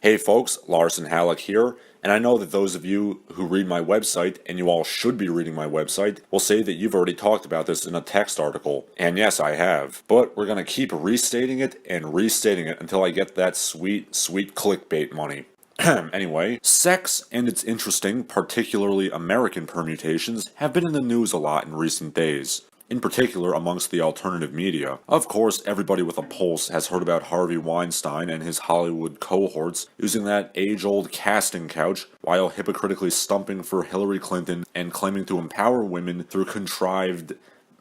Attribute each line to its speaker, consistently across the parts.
Speaker 1: Hey folks, Larson Halleck here, and I know that those of you who read my website, and you all should be reading my website, will say that you've already talked about this in a text article. And yes, I have. But we're going to keep restating it until I get that sweet, sweet clickbait money. Anyway, sex and its interesting, particularly American permutations have been in the news a lot in recent days. In particular amongst the alternative media. Of course, everybody with a pulse has heard about Harvey Weinstein and his Hollywood cohorts using that age-old casting couch while hypocritically stumping for Hillary Clinton and claiming to empower women through contrived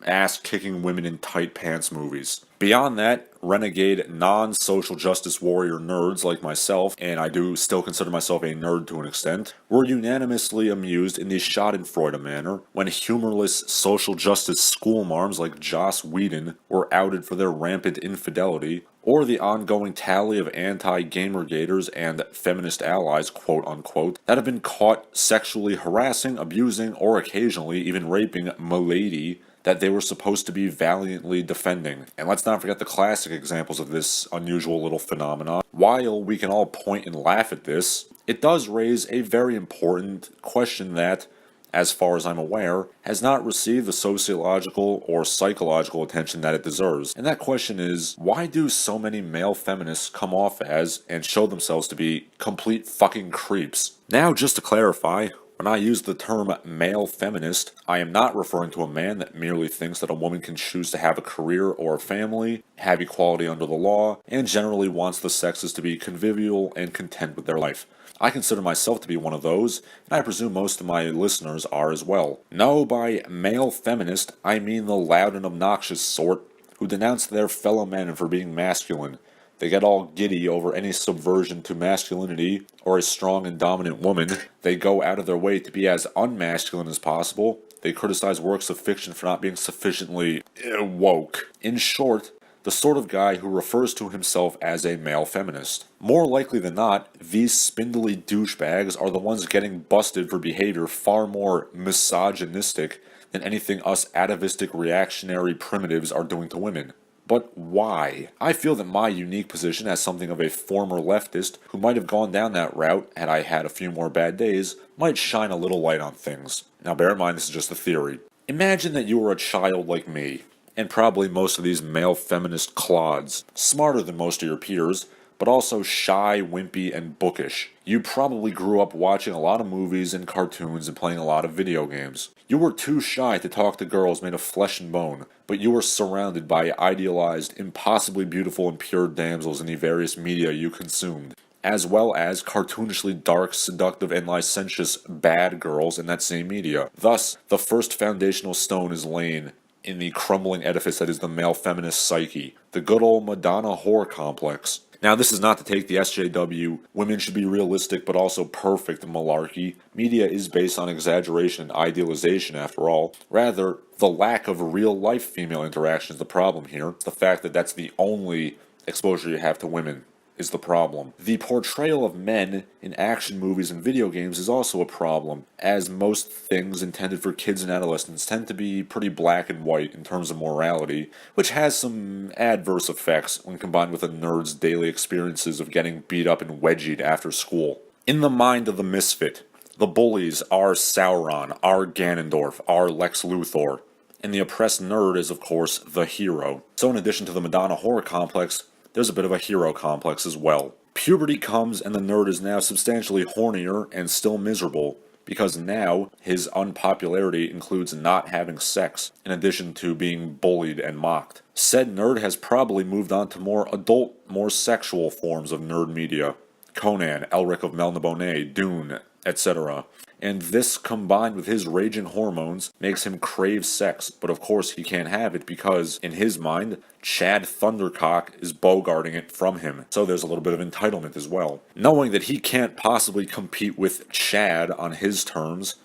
Speaker 1: ass-kicking women in tight pants movies. Beyond that, renegade non-social justice warrior nerds like myself, and I do still consider myself a nerd to an extent, were unanimously amused in the schadenfreude manner when humorless social justice schoolmarms like Joss Whedon were outed for their rampant infidelity, or the ongoing tally of anti-gamergators and feminist allies, quote-unquote, that have been caught sexually harassing, abusing, or occasionally even raping m'lady that they were supposed to be valiantly defending. And let's not forget the classic examples of this unusual little phenomenon. While we can all point and laugh at this, it does raise a very important question that, as far as I'm aware, has not received the sociological or psychological attention that it deserves. And that question is, why do so many male feminists come off as, and show themselves to be, complete fucking creeps? Now, just to clarify, when I use the term male feminist, I am not referring to a man that merely thinks that a woman can choose to have a career or a family, have equality under the law, and generally wants the sexes to be convivial and content with their life. I consider myself to be one of those, and I presume most of my listeners are as well. No, by male feminist, I mean the loud and obnoxious sort who denounce their fellow men for being masculine. They get all giddy over any subversion to masculinity or a strong and dominant woman. They go out of their way to be as unmasculine as possible. They criticize works of fiction for not being sufficiently woke. In short, the sort of guy who refers to himself as a male feminist. More likely than not, these spindly douchebags are the ones getting busted for behavior far more misogynistic than anything us atavistic reactionary primitives are doing to women. But why? I feel that my unique position as something of a former leftist who might have gone down that route had I had a few more bad days might shine a little light on things. Now bear in mind this is just a theory. Imagine that you were a child like me, and probably most of these male feminist clods, smarter than most of your peers, but also shy, wimpy, and bookish. You probably grew up watching a lot of movies and cartoons and playing a lot of video games. You were too shy to talk to girls made of flesh and bone, but you were surrounded by idealized, impossibly beautiful and pure damsels in the various media you consumed, as well as cartoonishly dark, seductive, and licentious bad girls in that same media. Thus, the first foundational stone is laid in the crumbling edifice that is the male feminist psyche, the good old Madonna whore complex. Now, this is not to take the SJW, women should be realistic but also perfect malarkey. Media is based on exaggeration and idealization after all. Rather, the lack of real-life female interaction is the problem here. It's the fact that that's the only exposure you have to women is the problem. The portrayal of men in action movies and video games is also a problem, as most things intended for kids and adolescents tend to be pretty black and white in terms of morality, which has some adverse effects when combined with a nerd's daily experiences of getting beat up and wedgied after school. In the mind of the misfit, the bullies are Sauron, are Ganondorf, are Lex Luthor, and the oppressed nerd is of course the hero. So in addition to the Madonna horror complex, there's a bit of a hero complex as well. Puberty comes and the nerd is now substantially hornier and still miserable, because now his unpopularity includes not having sex, in addition to being bullied and mocked. Said nerd has probably moved on to more adult, more sexual forms of nerd media. Conan, Elric of Melniboné, Dune, etc. And this, combined with his raging hormones, makes him crave sex, but of course he can't have it because, in his mind, Chad Thundercock is bogarting it from him. So there's a little bit of entitlement as well. Knowing that he can't possibly compete with Chad on his terms,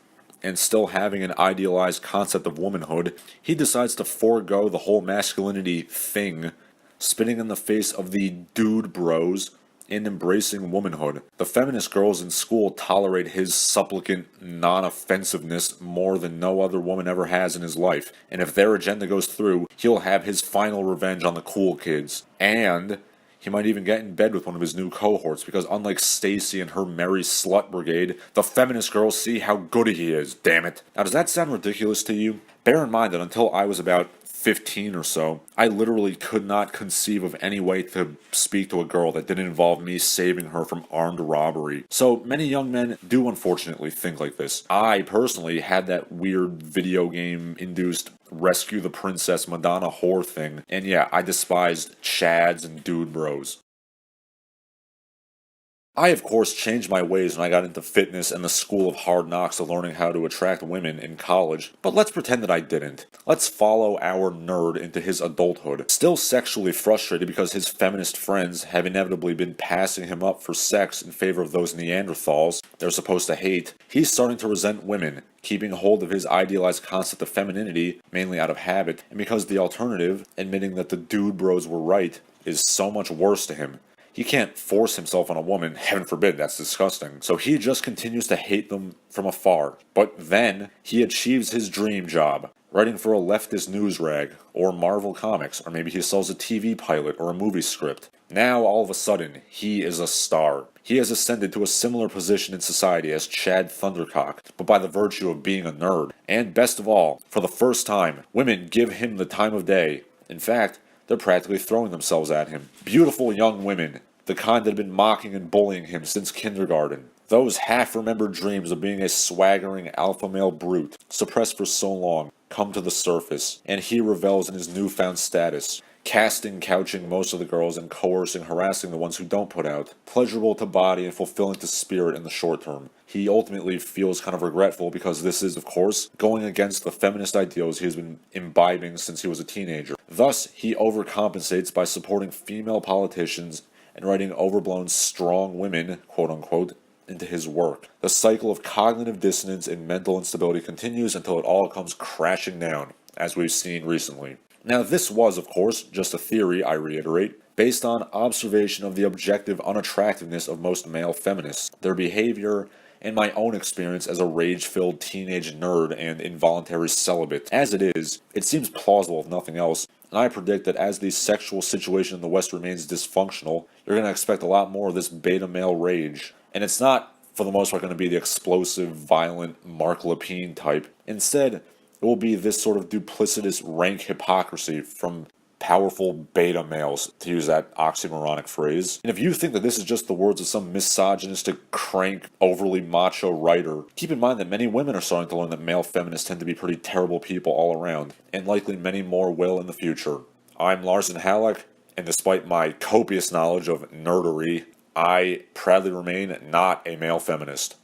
Speaker 1: and still having an idealized concept of womanhood, he decides to forego the whole masculinity thing, spitting in the face of the dude bros, and embracing womanhood. The feminist girls in school tolerate his supplicant non-offensiveness more than no other woman ever has in his life, and if their agenda goes through, he'll have his final revenge on the cool kids. And He might even get in bed with one of his new cohorts because unlike Stacy and her merry slut brigade, the feminist girls see how good he is, damn it. Now does that sound ridiculous to you? Bear in mind that until I was about 15 or so, I literally could not conceive of any way to speak to a girl that didn't involve me saving her from armed robbery. So many young men do unfortunately think like this. I personally had that weird video game induced rescue the princess Madonna whore thing, and yeah, I despised chads and dude bros. I, of course, changed my ways when I got into fitness and the school of hard knocks of learning how to attract women in college, but let's pretend that I didn't. Let's follow our nerd into his adulthood. Still sexually frustrated because his feminist friends have inevitably been passing him up for sex in favor of those Neanderthals they're supposed to hate, he's starting to resent women, keeping hold of his idealized concept of femininity, mainly out of habit, and because the alternative, admitting that the dude bros were right, is so much worse to him. He can't force himself on a woman, heaven forbid, that's disgusting. So he just continues to hate them from afar. But then, he achieves his dream job, writing for a leftist news rag, or Marvel Comics, or maybe he sells a TV pilot or a movie script. Now, all of a sudden, he is a star. He has ascended to a similar position in society as Chad Thundercock, but by the virtue of being a nerd. And best of all, for the first time, women give him the time of day. In fact, they're practically throwing themselves at him. Beautiful young women, the kind that have been mocking and bullying him since kindergarten. Those half-remembered dreams of being a swaggering alpha male brute, suppressed for so long, come to the surface, and he revels in his newfound status, casting, couching most of the girls and coercing, harassing the ones who don't put out. Pleasurable to body and fulfilling to spirit in the short term. He ultimately feels kind of regretful because this is, of course, going against the feminist ideals he has been imbibing since he was a teenager. Thus, he overcompensates by supporting female politicians and writing overblown strong women, quote-unquote, into his work. The cycle of cognitive dissonance and mental instability continues until it all comes crashing down, as we've seen recently. Now, this was, of course, just a theory, I reiterate, based on observation of the objective unattractiveness of most male feminists, their behavior, and my own experience as a rage-filled teenage nerd and involuntary celibate. As it is, it seems plausible if nothing else, and I predict that as the sexual situation in the West remains dysfunctional, you're going to expect a lot more of this beta male rage. And it's not, for the most part, going to be the explosive, violent Mark Lepine type. Instead, it will be this sort of duplicitous rank hypocrisy from powerful beta males, to use that oxymoronic phrase. And if you think that this is just the words of some misogynistic, crank, overly macho writer, keep in mind that many women are starting to learn that male feminists tend to be pretty terrible people all around, and likely many more will in the future. I'm Larson Halleck, and despite my copious knowledge of nerdery, I proudly remain not a male feminist.